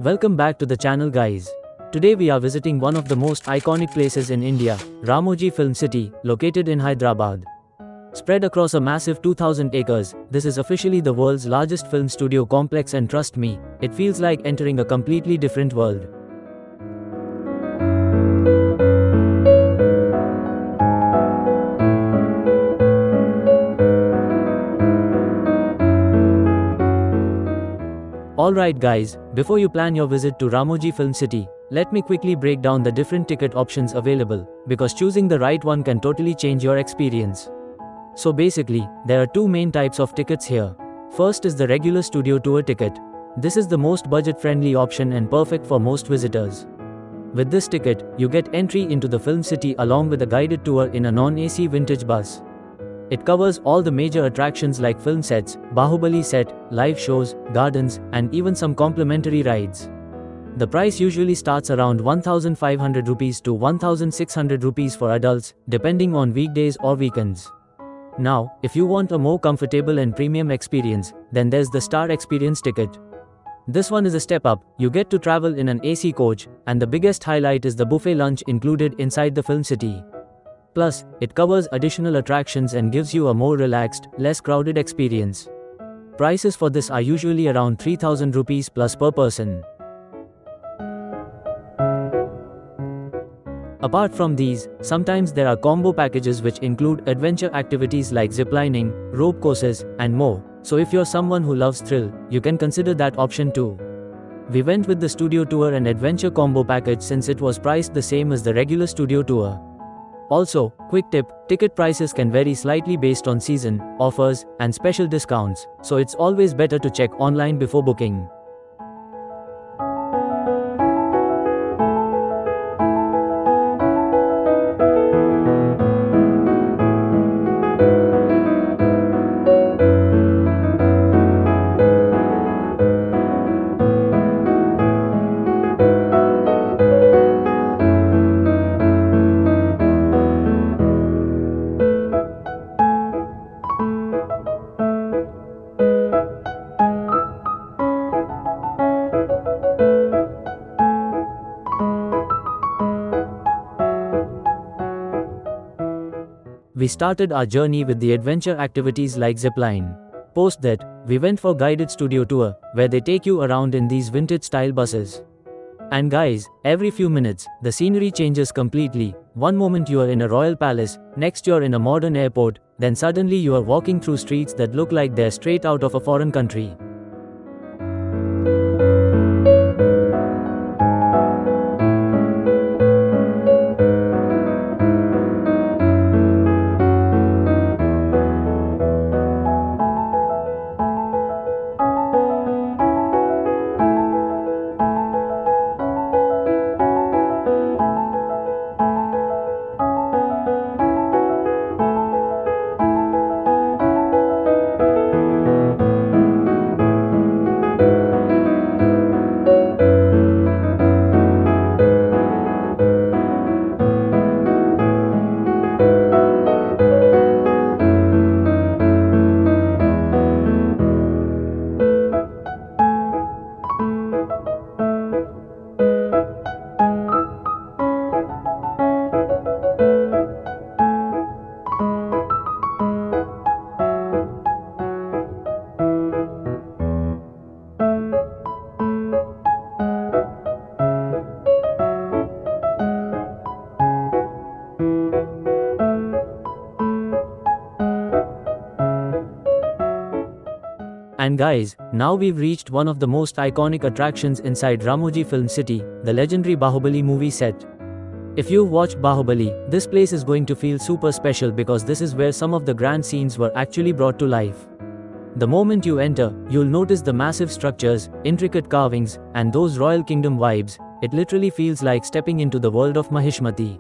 Welcome back to the channel, guys. Today we are visiting one of the most iconic places in India, Ramoji Film City, located in Hyderabad. Spread across a massive 2000 acres, this is officially the world's largest film studio complex, and trust me, it feels like entering a completely different world. Alright guys, before you plan your visit to Ramoji Film City, let me quickly break down the different ticket options available, because choosing the right one can totally change your experience. So basically, there are two main types of tickets here. First is the regular studio tour ticket. This is the most budget-friendly option and perfect for most visitors. With this ticket, you get entry into the film city along with a guided tour in a non-AC vintage bus. It covers all the major attractions like film sets, Baahubali set, live shows, gardens, and even some complimentary rides. The price usually starts around 1,500 rupees to 1,600 rupees for adults, depending on weekdays or weekends. Now, if you want a more comfortable and premium experience, then there's the Star Experience ticket. This one is a step up. You get to travel in an AC coach, and the biggest highlight is the buffet lunch included inside the film city. Plus, it covers additional attractions and gives you a more relaxed, less crowded experience. Prices for this are usually around 3,000 rupees plus per person. Apart from these, sometimes there are combo packages which include adventure activities like ziplining, rope courses, and more. So if you're someone who loves thrill, you can consider that option too. We went with the studio tour and adventure combo package since it was priced the same as the regular studio tour. Also, quick tip, ticket prices can vary slightly based on season, offers, and special discounts, so it's always better to check online before booking. We started our journey with the adventure activities like zipline. Post that, we went for guided studio tour, where they take you around in these vintage style buses. And guys, every few minutes, the scenery changes completely. One moment you are in a royal palace, next you're in a modern airport, then suddenly you are walking through streets that look like they're straight out of a foreign country. And guys, now we've reached one of the most iconic attractions inside Ramoji Film City, the legendary Baahubali Movie Set. If you've watched Baahubali, this place is going to feel super special because this is where some of the grand scenes were actually brought to life. The moment you enter, you'll notice the massive structures, intricate carvings, and those Royal Kingdom vibes. It literally feels like stepping into the world of Mahishmati.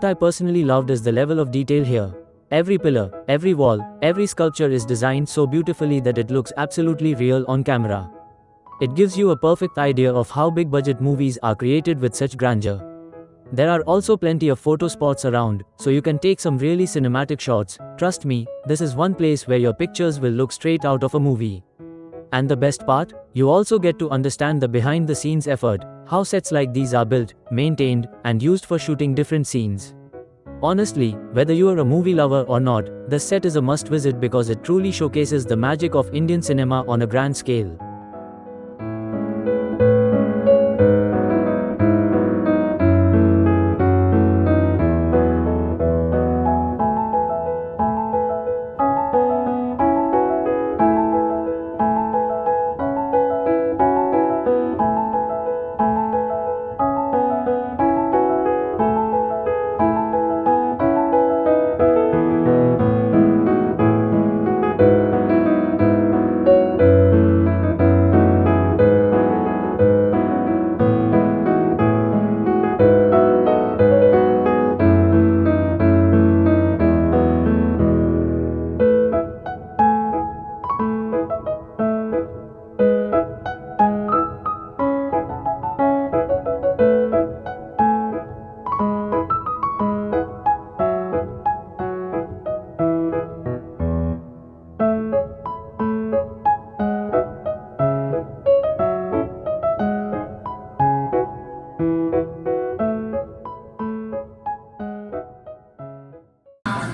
What I personally loved is the level of detail here. Every pillar, every wall, every sculpture is designed so beautifully that it looks absolutely real on camera. It gives you a perfect idea of how big budget movies are created with such grandeur. There are also plenty of photo spots around, so you can take some really cinematic shots. Trust me, this is one place where your pictures will look straight out of a movie. And the best part? You also get to understand the behind the scenes effort, how sets like these are built, maintained, and used for shooting different scenes. Honestly, whether you are a movie lover or not, the set is a must visit because it truly showcases the magic of Indian cinema on a grand scale.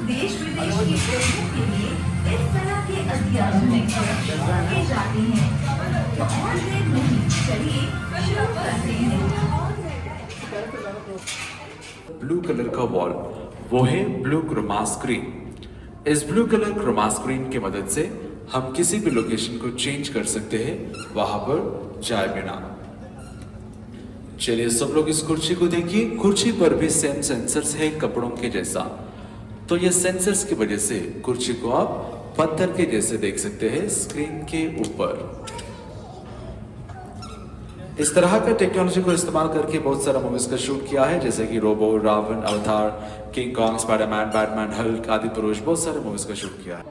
देश विदेश की फिल्मों के लिए इस तरह के अध्यात्म लेक्चर किए जाते हैं तो और देर नहीं चलिए शुरू करते हैं। ब्लू कलर का वॉल, वो है ब्लू क्रोमा स्क्रीन। इस ब्लू कलर क्रोमा स्क्रीन की मदद से हम किसी भी लोकेशन को चेंज कर सकते हैं वहां पर जाए बिना। चलिए सब लोग इस कुर्सी को देखिए। कुर्सी पर भी सेम सेंसर्स है कपड़ों के जैसा। तो ये सेंसर्स की वजह से कुर्सी को आप पत्थर के जैसे देख सकते हैं स्क्रीन के ऊपर। इस तरह का टेक्नोलॉजी को इस्तेमाल करके बहुत सारा मूवीज का शूट किया है, जैसे कि रोबो, रावण, अवतार, king Kong, Spiderman, Batman, Hulk आदि पुरुष, बहुत सारे मूवीज का शूट किया है।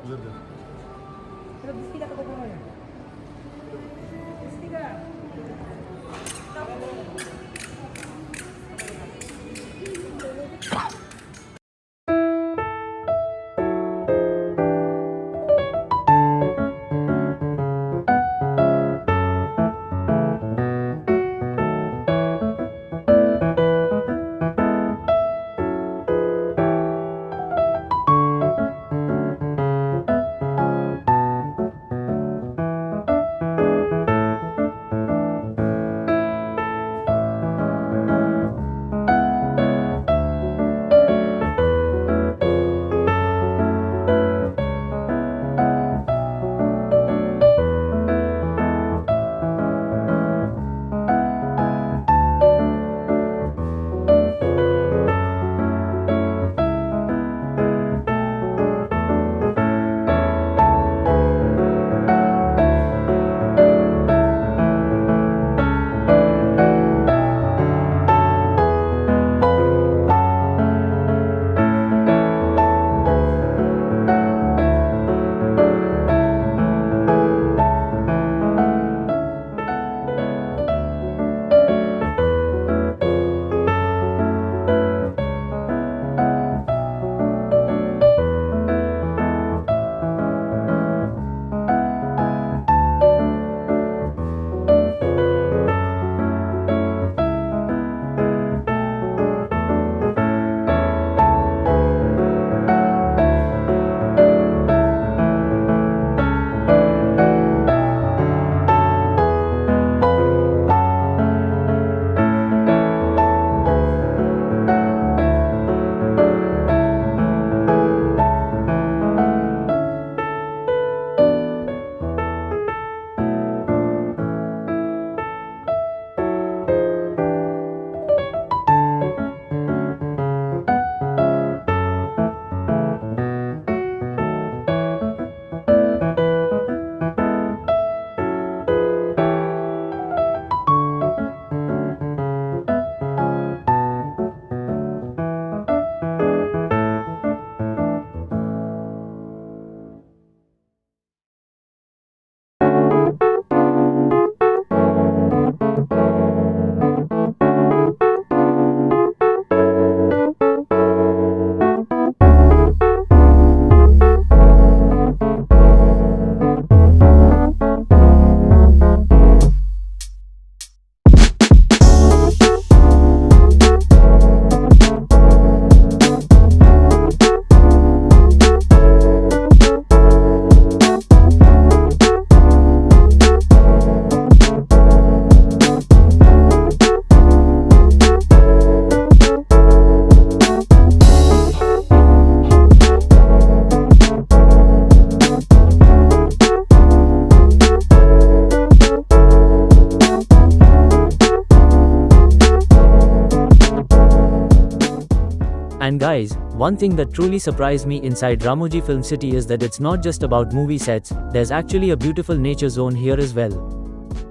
guys, one thing that truly surprised me inside Ramoji Film City is that it's not just about movie sets, there's actually a beautiful nature zone here as well.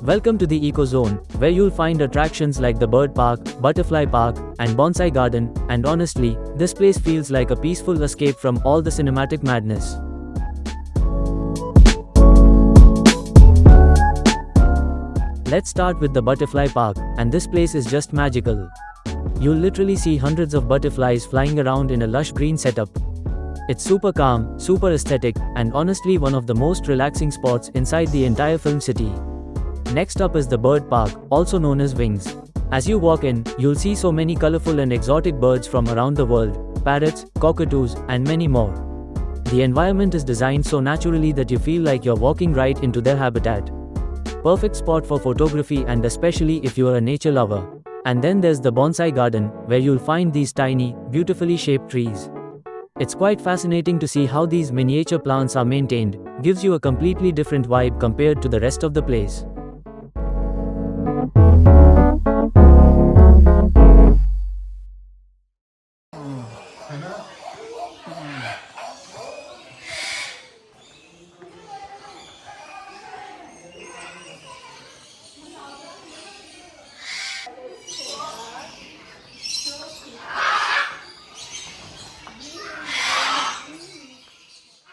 Welcome to the Eco Zone, where you'll find attractions like the Bird Park, Butterfly Park, and Bonsai Garden, and honestly, this place feels like a peaceful escape from all the cinematic madness. Let's start with the Butterfly Park, and this place is just magical. You'll literally see hundreds of butterflies flying around in a lush green setup. It's super calm, super aesthetic, and honestly one of the most relaxing spots inside the entire film city. Next up is the Bird Park, also known as Wings. As you walk in, you'll see so many colorful and exotic birds from around the world, parrots, cockatoos, and many more. The environment is designed so naturally that you feel like you're walking right into their habitat. Perfect spot for photography and especially if you are a nature lover. And then there's the Bonsai Garden, where you'll find these tiny, beautifully shaped trees. It's quite fascinating to see how these miniature plants are maintained, gives you a completely different vibe compared to the rest of the place.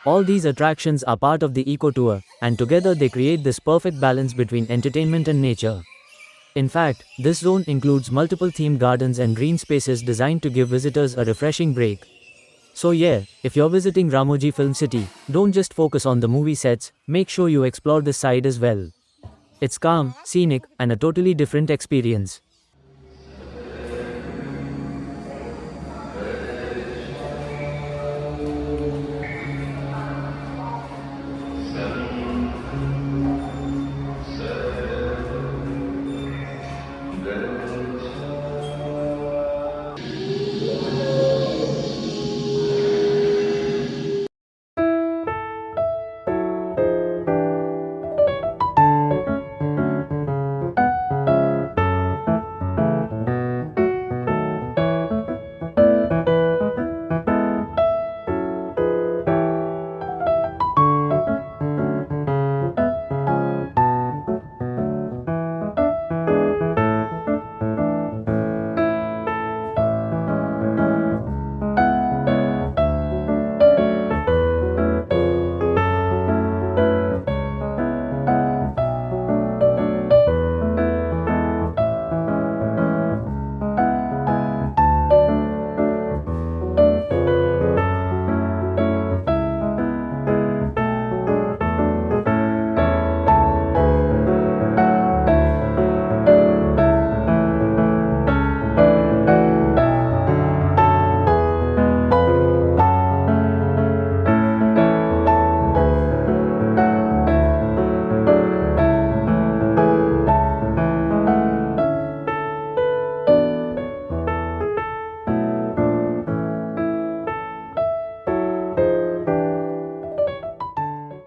All these attractions are part of the Eco Tour, and together they create this perfect balance between entertainment and nature. In fact, this zone includes multiple themed gardens and green spaces designed to give visitors a refreshing break. So yeah, if you're visiting Ramoji Film City, don't just focus on the movie sets, make sure you explore this side as well. It's calm, scenic, and a totally different experience.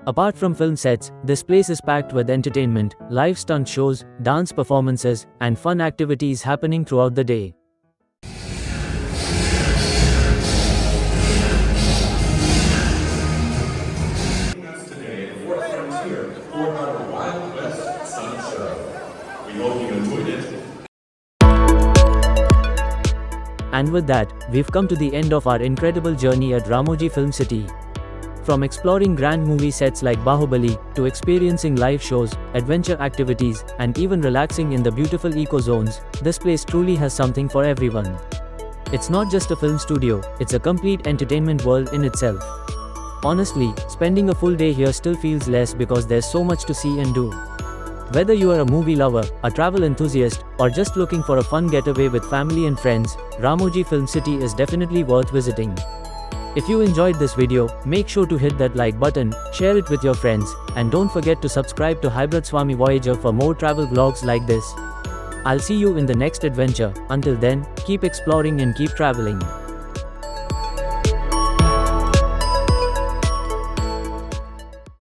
Apart from film sets, this place is packed with entertainment, live stunt shows, dance performances, and fun activities happening throughout the day. Today, the fourth frontier for our Wild West Stunt Show. We hope you enjoyed it. And with that, we've come to the end of our incredible journey at Ramoji Film City. From exploring grand movie sets like Baahubali, to experiencing live shows, adventure activities, and even relaxing in the beautiful eco zones, this place truly has something for everyone. It's not just a film studio, it's a complete entertainment world in itself. Honestly, spending a full day here still feels less because there's so much to see and do. Whether you are a movie lover, a travel enthusiast, or just looking for a fun getaway with family and friends, Ramoji Film City is definitely worth visiting. If you enjoyed this video, make sure to hit that like button, share it with your friends, and don't forget to subscribe to Hyderabad Swami Voyager for more travel vlogs like this. I'll see you in the next adventure. Until then, keep exploring and keep traveling.